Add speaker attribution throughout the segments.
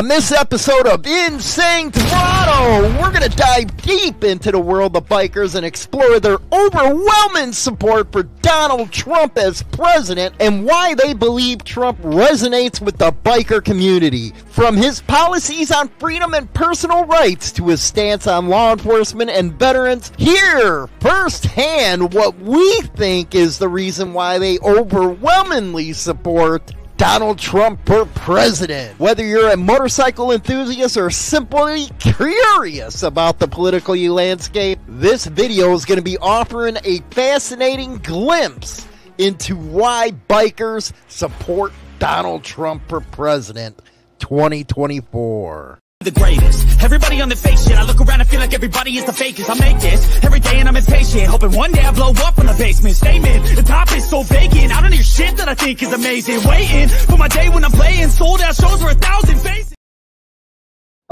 Speaker 1: On this episode of Insane Throttle, we're going to dive deep into the world of bikers and explore their overwhelming support for Donald Trump as president and why they believe Trump resonates with the biker community. From his policies on freedom and personal rights to his stance on law enforcement and veterans, hear firsthand what we think is the reason why they overwhelmingly support Donald Trump for president. Whether you're a motorcycle enthusiast or simply curious about the political landscape, this video is going to be offering a fascinating glimpse into why bikers support Donald Trump for president 2024.
Speaker 2: The greatest. Everybody on the fake shit. I look around and feel like everybody is the fakest. I make this every day and I'm impatient, hoping one day I blow up from the basement. Statement, the top is so vacant. I don't hear shit that I think is amazing. Waiting for my day when I'm playing sold out shows for 1,000 faces.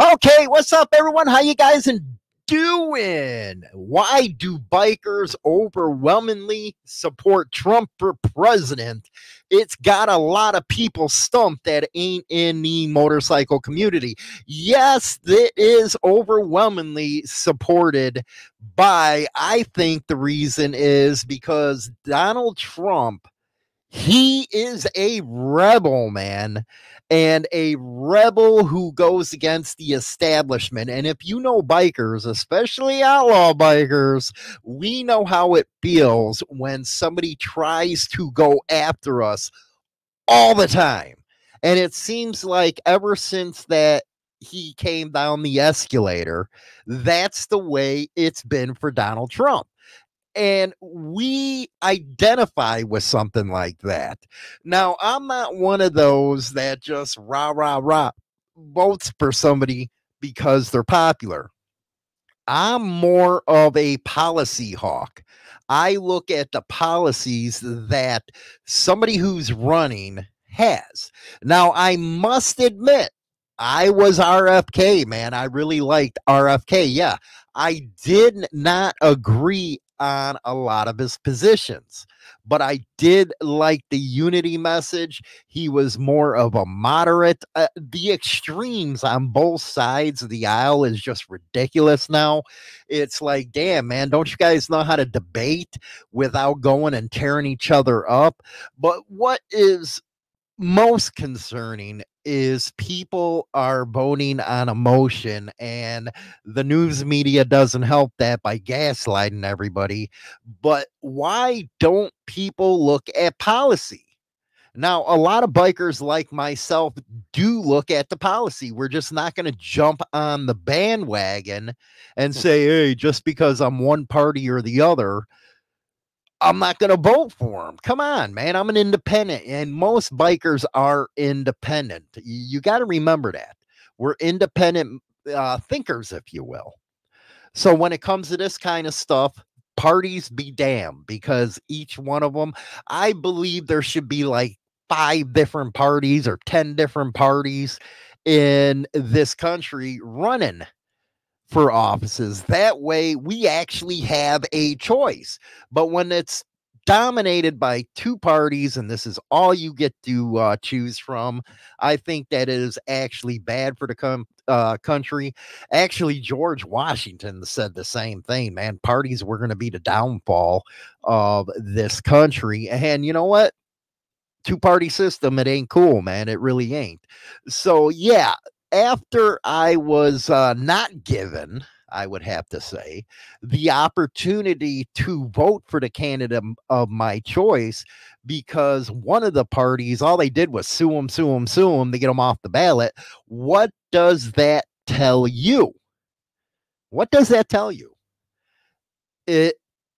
Speaker 1: Okay, what's up everyone? How you guys doing? Why do bikers overwhelmingly support Trump for president? It's got a lot of people stumped that ain't in the motorcycle community. Yes, it is overwhelmingly supported by, I think the reason is because Donald Trump, he is a rebel, man. And a rebel who goes against the establishment. And if you know bikers, especially outlaw bikers, we know how it feels when somebody tries to go after us all the time. And it seems like ever since that he came down the escalator, that's the way it's been for Donald Trump. And we identify with something like that. Now, I'm not one of those that just rah votes for somebody because they're popular. I'm more of a policy hawk. I look at the policies that somebody who's running has. Now, I must admit, I was RFK, man. I really liked RFK. Yeah, I did not agree on a lot of his positions, but I did like the unity message. He was more of a moderate. The extremes on both sides of the aisle is just ridiculous now. It's like, damn, man, don't you guys know how to debate without going and tearing each other up? But what is most concerning is people are voting on emotion, and the news media doesn't help that by gaslighting everybody. But why don't people look at policy? Now, a lot of bikers like myself do look at the policy. We're just not going to jump on the bandwagon and say, hey, just because I'm one party or the other, I'm not going to vote for him. Come on, man. I'm an independent, and most bikers are independent. You got to remember that. We're independent thinkers, if you will. So when it comes to this kind of stuff, parties be damned, because each one of them, I believe there should be like 5 different parties or 10 different parties in this country running for offices. That way we actually have a choice. But when it's dominated by 2 parties and this is all you get to choose from, I think that is actually bad for the country. Actually, George Washington said the same thing, man. Parties were going to be the downfall of this country. And you know what? 2-party system, it ain't cool, man. It really ain't. So yeah, after I was not given, I would have to say, the opportunity to vote for the candidate of my choice, because one of the parties, all they did was sue him to get him off the ballot. What does that tell you? What does that tell you?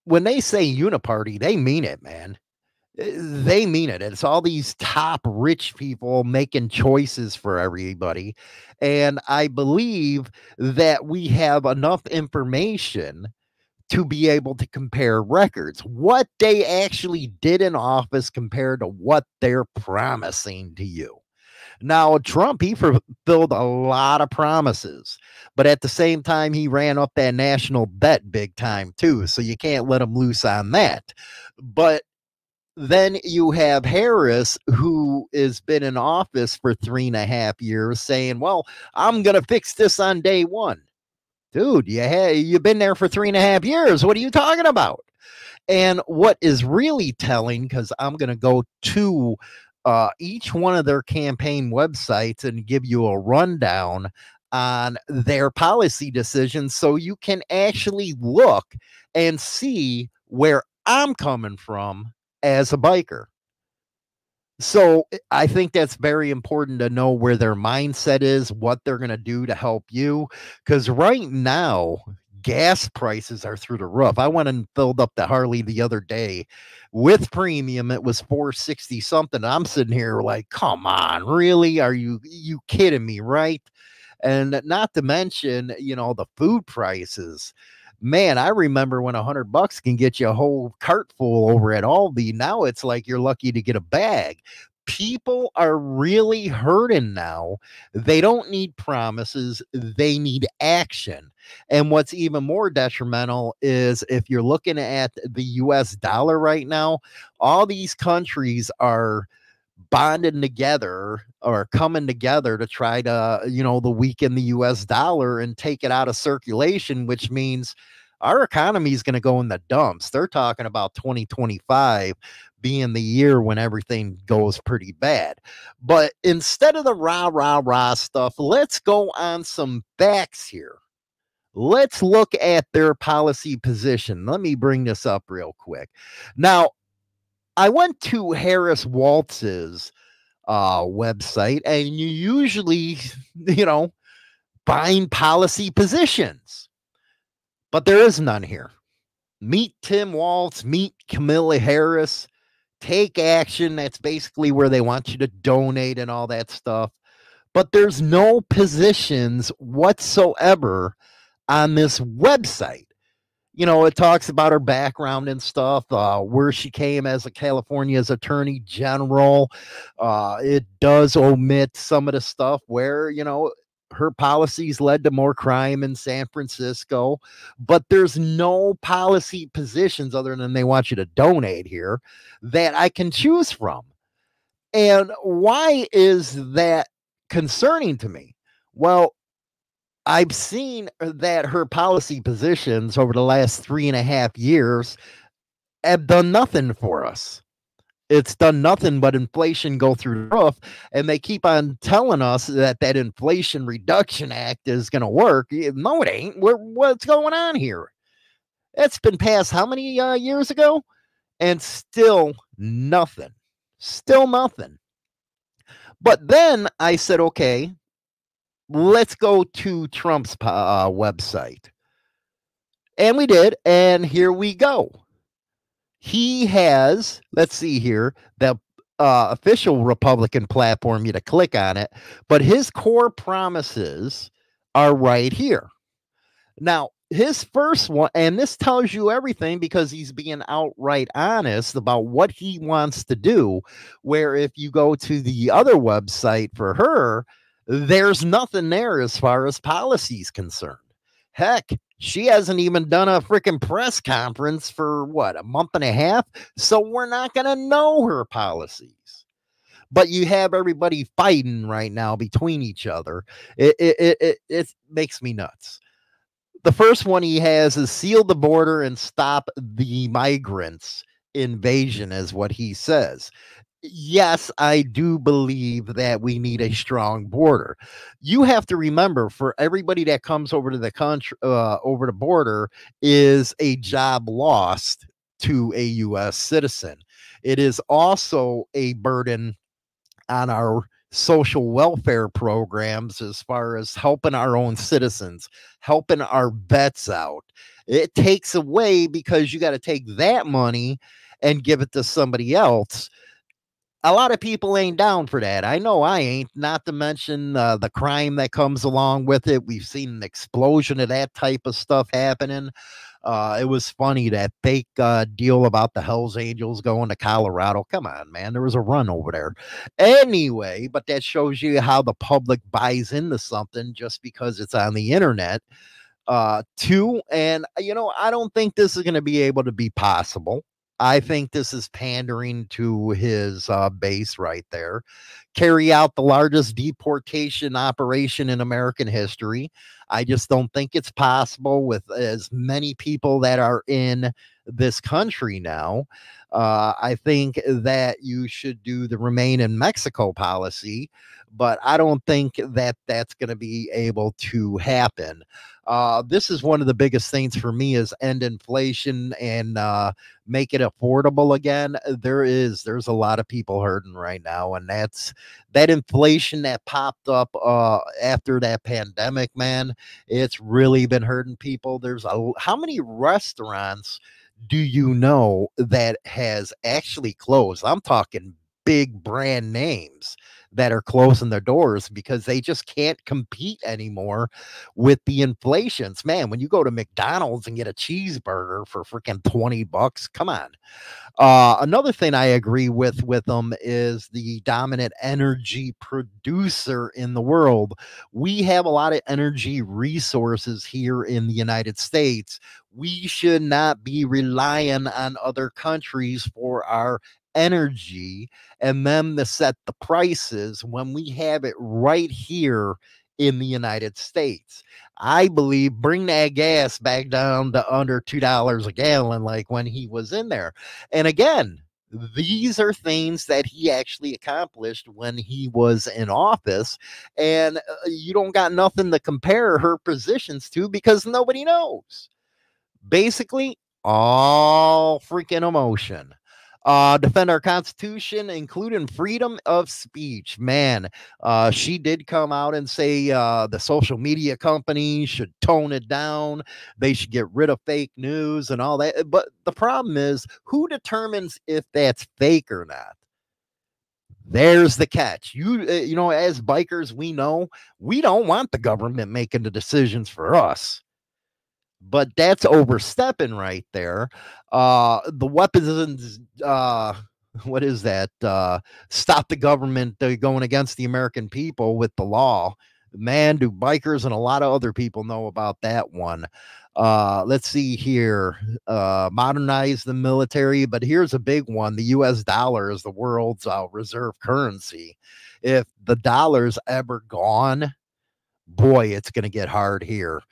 Speaker 1: When they say uniparty, they mean it, man. They mean it. It's all these top rich people making choices for everybody. And I believe that we have enough information to be able to compare records, what they actually did in office compared to what they're promising to you. Now, Trump, he fulfilled a lot of promises, but at the same time, he ran up that national debt big time too. So you can't let him loose on that. But Then you have Harris, who has been in office for 3.5 years, saying, well, I'm going to fix this on day one. Dude, you've been there for 3.5 years. What are you talking about? And what is really telling, because I'm going to go to each one of their campaign websites and give you a rundown on their policy decisions so you can actually look and see where I'm coming from as a biker. So I think that's very important to know where their mindset is, what they're going to do to help you. Because right now, gas prices are through the roof. I went and filled up the Harley the other day with premium. It was 460 something. I'm sitting here like, come on, really? Are you kidding me, right? And not to mention, the food prices. Man, I remember when $100 can get you a whole cart full over at Aldi. Now it's like you're lucky to get a bag. People are really hurting now. They don't need promises, they need action. And what's even more detrimental is if you're looking at the US dollar right now, all these countries are bonding together or coming together to try to, the weaken the US dollar and take it out of circulation, which means our economy is going to go in the dumps. They're talking about 2025 being the year when everything goes pretty bad. But instead of the rah, rah, rah stuff, let's go on some facts here. Let's look at their policy position. Let me bring this up real quick. Now, I went to Harris Waltz's website, and you usually, find policy positions, but there is none here. Meet Tim Walz, meet Kamala Harris, take action. That's basically where they want you to donate and all that stuff. But there's no positions whatsoever on this website. It talks about her background and stuff, where she came as a California's attorney general. It does omit some of the stuff where, her policies led to more crime in San Francisco, but there's no policy positions other than they want you to donate here that I can choose from. And why is that concerning to me? Well, I've seen that her policy positions over the last 3.5 years have done nothing for us. It's done nothing but inflation go through the roof, and they keep on telling us that Inflation Reduction Act is going to work. No, it ain't. What's going on here? It's been passed how many years ago? And still nothing. Still nothing. But then I said, okay, let's go to Trump's website. And we did. And here we go. He has, let's see here, the official Republican platform, you to click on it. But his core promises are right here. Now, his first one, and this tells you everything because he's being outright honest about what he wants to do. Where if you go to the other website for her, there's nothing there as far as policy is concerned. Heck, she hasn't even done a freaking press conference for a month and a half. So we're not going to know her policies. But you have everybody fighting right now between each other. It makes me nuts. The first one he has is seal the border and stop the migrants invasion, is what he says. Yes, I do believe that we need a strong border. You have to remember, for everybody that comes over to the country, over the border, is a job lost to a U.S. citizen. It is also a burden on our social welfare programs as far as helping our own citizens, helping our vets out. It takes away because you got to take that money and give it to somebody else. A lot of people ain't down for that. I know I ain't, not to mention the crime that comes along with it. We've seen an explosion of that type of stuff happening. It was funny, that fake deal about the Hells Angels going to Colorado. Come on, man. There was a run over there. Anyway, but that shows you how the public buys into something just because it's on the internet. Too. And, I don't think this is going to be able to be possible. I think this is pandering to his base right there. Carry out the largest deportation operation in American history. I just don't think it's possible with as many people that are in this country now. I think that you should do the remain in Mexico policy, but I don't think that that's going to be able to happen. This is one of the biggest things for me is end inflation and make it affordable again. There's a lot of people hurting right now, and that's that inflation that popped up after that pandemic, man. It's really been hurting people. How many restaurants do you know that has actually closed? I'm talking big brand names that are closing their doors because they just can't compete anymore with the inflations. Man, when you go to McDonald's and get a cheeseburger for freaking $20, come on. Another thing I agree with them is the dominant energy producer in the world. We have a lot of energy resources here in the United States. We should not be relying on other countries for our energy and them to set the prices when we have it right here in the United States. I believe bring that gas back down to under $2 a gallon, like when he was in there. And again, these are things that he actually accomplished when he was in office. And you don't got nothing to compare her positions to because nobody knows. Basically, all freaking emotion. Defend our Constitution, including freedom of speech. Man, she did come out and say the social media companies should tone it down. They should get rid of fake news and all that. But the problem is, who determines if that's fake or not? There's the catch. You know, as bikers, we know we don't want the government making the decisions for us, but that's overstepping right there. The weapons, what is that? Stop the government going against the American people with the law. Man, do bikers and a lot of other people know about that one. Let's see here. Modernize the military, but here's a big one. The US dollar is the world's reserve currency. If the dollar's ever gone, boy, it's going to get hard here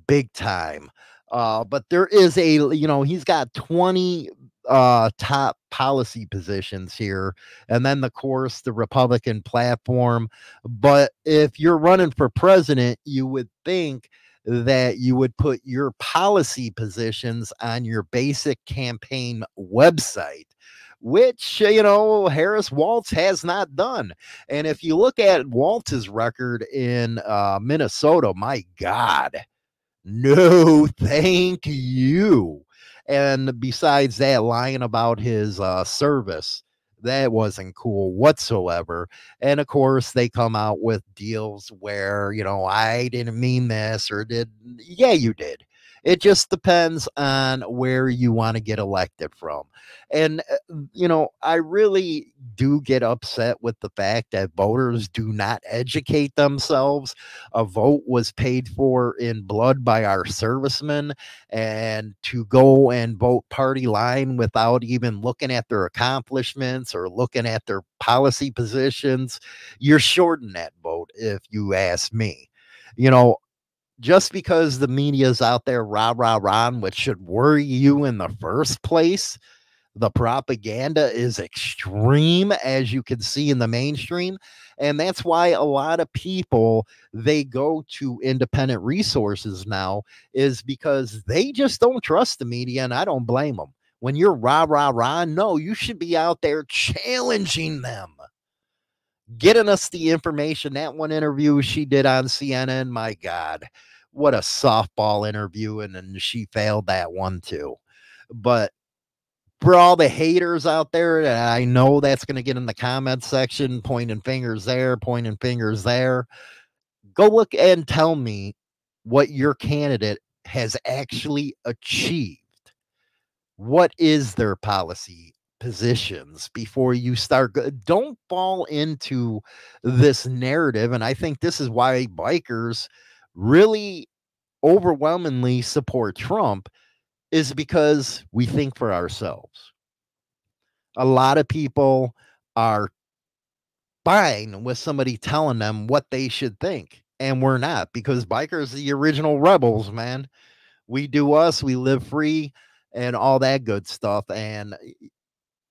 Speaker 1: big time. But there is he's got 20 top policy positions here, and then of course the Republican platform. But if you're running for president, you would think that you would put your policy positions on your basic campaign website, which Harris Waltz has not done. And if you look at Waltz's record in Minnesota, my God, no, thank you. And besides that, lying about his service, that wasn't cool whatsoever. And of course, they come out with deals where, I didn't mean this or yeah, you did. It just depends on where you want to get elected from. And, I really do get upset with the fact that voters do not educate themselves. A vote was paid for in blood by our servicemen, and to go and vote party line without even looking at their accomplishments or looking at their policy positions, you're shorting that vote, if you ask me. Just because the media's out there rah, rah, rah, which should worry you in the first place, the propaganda is extreme, as you can see in the mainstream. And that's why a lot of people, they go to independent resources now, is because they just don't trust the media. And I don't blame them. When you're rah, rah, rah, no, you should be out there challenging them, getting us the information. That one interview she did on CNN, my God, what a softball interview. And then she failed that one too. But for all the haters out there, I know that's going to get in the comment section, pointing fingers there, pointing fingers there. Go look and tell me what your candidate has actually achieved. What is their policy positions before you start? Don't fall into this narrative. And I think this is why bikers really overwhelmingly support Trump, is because we think for ourselves. A lot of people are fine with somebody telling them what they should think, and we're not, because bikers are the original rebels, man. We do us, we live free, and all that good stuff. And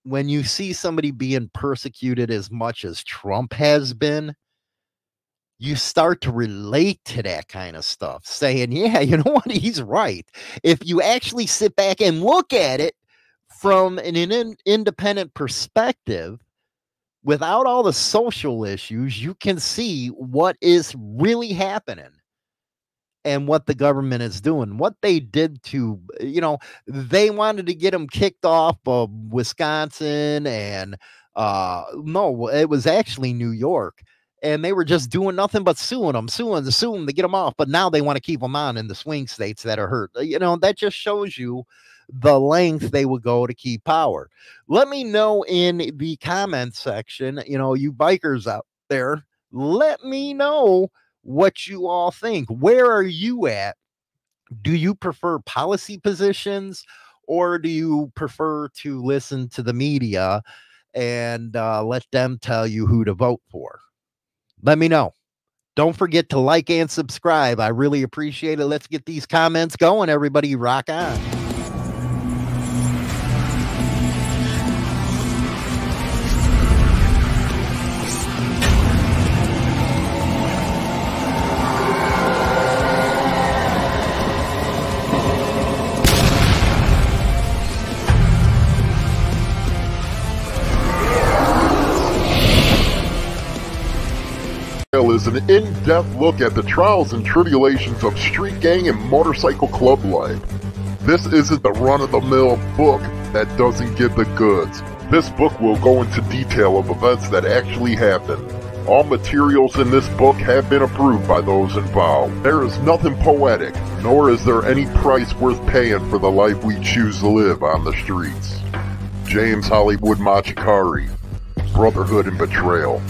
Speaker 1: when you see somebody being persecuted as much as Trump has been, you start to relate to that kind of stuff, saying, yeah, you know what? He's right. If you actually sit back and look at it from an independent perspective, without all the social issues, you can see what is really happening and what the government is doing. What they did to, they wanted to get him kicked off of Wisconsin and no, it was actually New York. And they were just doing nothing but suing them to get them off. But now they want to keep them on in the swing states that are hurt. That just shows you the length they would go to keep power. Let me know in the comment section, you bikers out there, let me know what you all think. Where are you at? Do you prefer policy positions, or do you prefer to listen to the media and let them tell you who to vote for? Let me know. Don't forget to like and subscribe. I really appreciate it. Let's get these comments going. Everybody rock on.
Speaker 3: Is an in-depth look at the trials and tribulations of street gang and motorcycle club life. This isn't the run-of-the-mill book that doesn't give the goods. This book will go into detail of events that actually happened. All materials in this book have been approved by those involved. There is nothing poetic, nor is there any price worth paying for the life we choose to live on the streets. James Hollywood Machikari, Brotherhood and Betrayal.